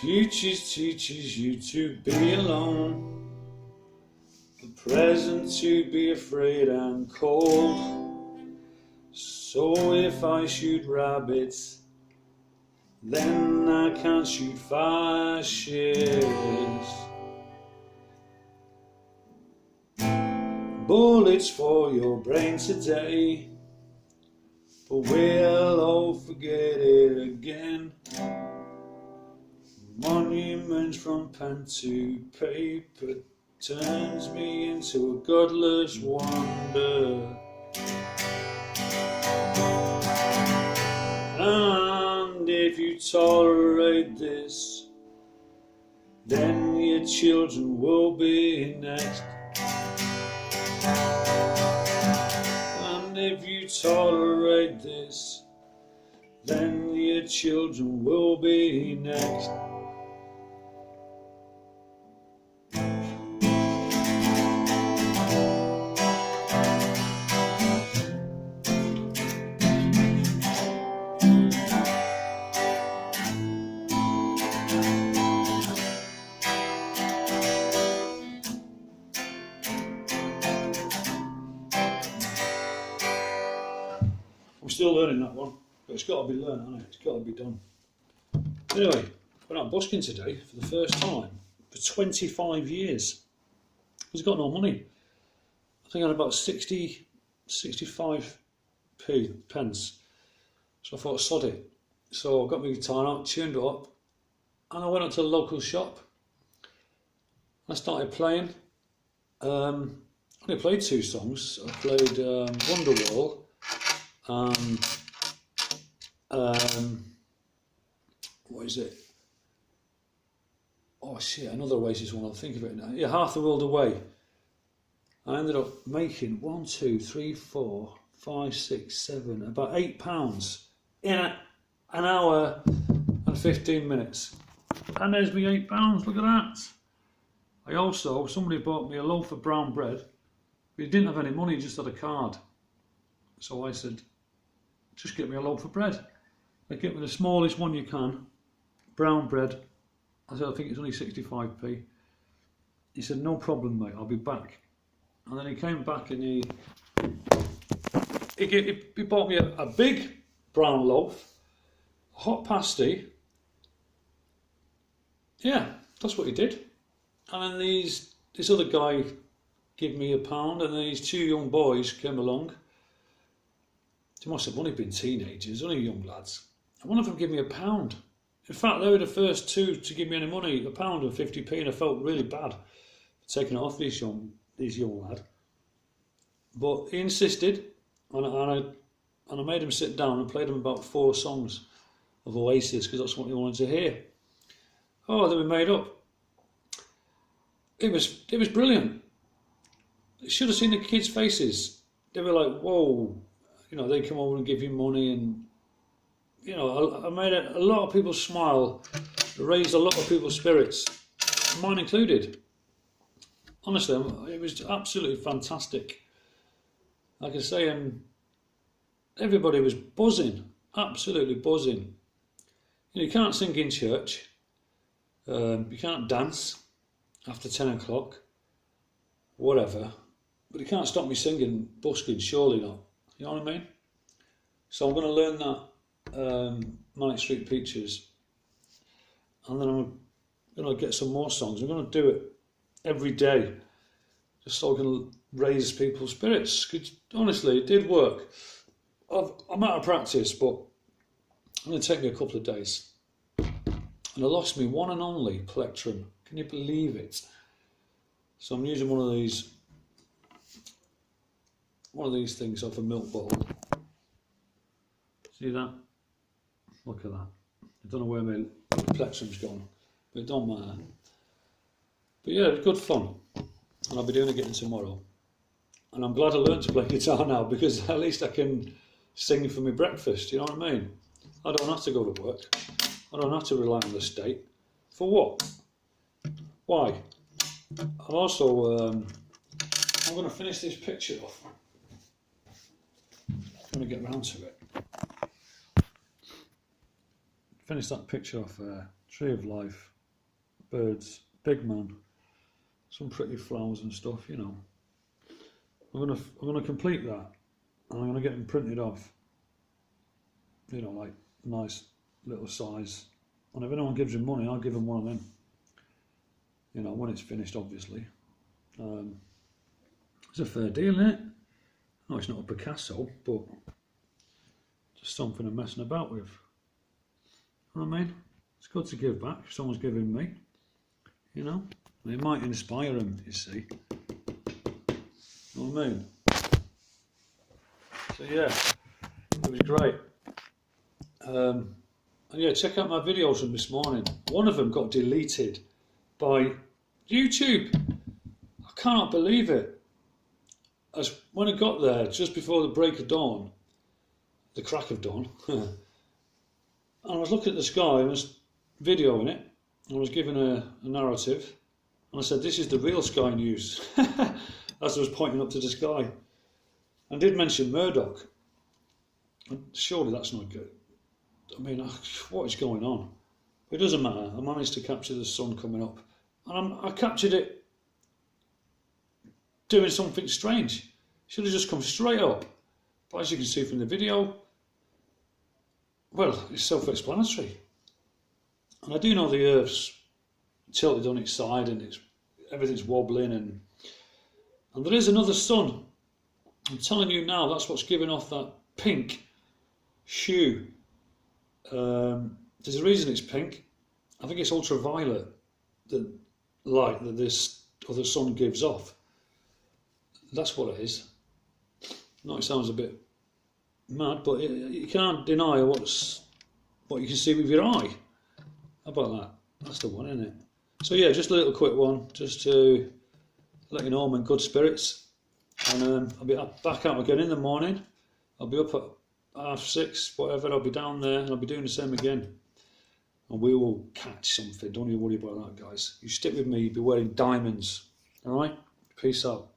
Future teaches you to be alone, the present to be afraid and cold. So if I shoot rabbits, then I can't shoot fascists. Bullets for your brain today, but we'll all forget it again. Monuments from pen to paper turns me into a godless wonder. And if you tolerate this, then your children will be next. And if you tolerate this, then your children will be next. I'm still learning that one, but it's got to be learned, hasn't it? It's got to be done. Anyway, went out busking today for the first time for 25 years. Because I've got no money. I think I had about 65p pence. So I thought, sod it. So I got my guitar out, tuned it up, and I went up to the local shop. I started playing. I only played 2 songs. I played Wonderwall and what is it? Oh shit, another Oasis one, I'll think of it now. Yeah, Half the World Away. I ended up making 1, 2, 3, 4, 5, 6, 7, about £8 in an hour and 15 minutes. And there's me £8, look at that. Somebody bought me a loaf of brown bread. He didn't have any money, he just had a card. So I said, just get me a loaf of bread. They get me the smallest one you can, brown bread. I said, I think it's only 65p. He said, no problem, mate, I'll be back. And then he came back and he bought me a big brown loaf, a hot pasty. Yeah, that's what he did. And then this other guy gave me £1, and then these 2 young boys came along. They must have only been teenagers, only young lads. And one of them gave me £1. In fact, they were the first 2 to give me any money, £1 and 50p, and I felt really bad for taking it off these young lads. But he insisted, and I made him sit down and played him about 4 songs of Oasis, because that's what he wanted to hear. Oh, they were made up. It was brilliant. You should have seen the kids' faces. They were like, whoa. You know, they come over and give you money, and you know, I made a lot of people smile, raised a lot of people's spirits, mine included. Honestly, it was absolutely fantastic. Like I say, everybody was buzzing, absolutely buzzing. You know, you can't sing in church, you can't dance after 10 o'clock, whatever, but you can't stop me singing, busking, surely not. You know what I mean? So I'm going to learn that Manic Street Preachers, and then I'm going to get some more songs. I'm going to do it every day, just so I can raise people's spirits. 'Cause honestly, it did work. I'm out of practice, but it's going to take me a couple of days. And I lost me one and only plectrum. Can you believe it? So I'm using one of these things off a milk bottle. See that? Look at that. I don't know where my plectrum's gone, but it don't matter. But yeah, it's good fun, and I'll be doing it again tomorrow. And I'm glad I learned to play guitar now, because at least I can sing for my breakfast, you know what I mean? I don't have to go to work. I don't have to rely on the state. For what? Why? I'm also, I'm going to finish this picture off. I'm going to get round to it. Finish that picture off Tree of life, birds, big man, some pretty flowers and stuff, you know. I'm gonna complete that, and I'm gonna get them printed off. You know, like nice little size. And if anyone gives them money, I'll give them one of them. You know, when it's finished, obviously. It's a fair deal, isn't it? No, it's not a Picasso, but just something I'm messing about with. You know what I mean? It's good to give back if someone's giving me. You know? And it might inspire them, you see. You know what I mean? So yeah, it was great. And yeah, check out my videos from this morning. One of them got deleted by YouTube. I cannot believe it. When I got there, just before the break of dawn, the crack of dawn, and I was looking at the sky and was videoing it. I was giving a narrative, and I said, "This is the real Sky News," as I was pointing up to the sky. I did mention Murdoch. Surely that's not good. I mean, what is going on? It doesn't matter. I managed to capture the sun coming up, and I captured it doing something strange. Should have just come straight up. But as you can see from the video, well, it's self-explanatory. And I do know the Earth's tilted on its side and everything's wobbling, and there is another sun. I'm telling you now, that's what's giving off that pink hue. There's a reason it's pink. I think it's ultraviolet, the light that this other sun gives off. That's what it is. I know it sounds a bit mad, but you can't deny what you can see with your eye. How about that? That's the one, isn't it? So yeah, just a little quick one, just to let you know I'm in good spirits. And I'll be back out again in the morning. I'll be up at 6:30, whatever. I'll be down there and I'll be doing the same again. And we will catch something. Don't you worry about that, guys. You stick with me, you'll be wearing diamonds. Alright? Peace out.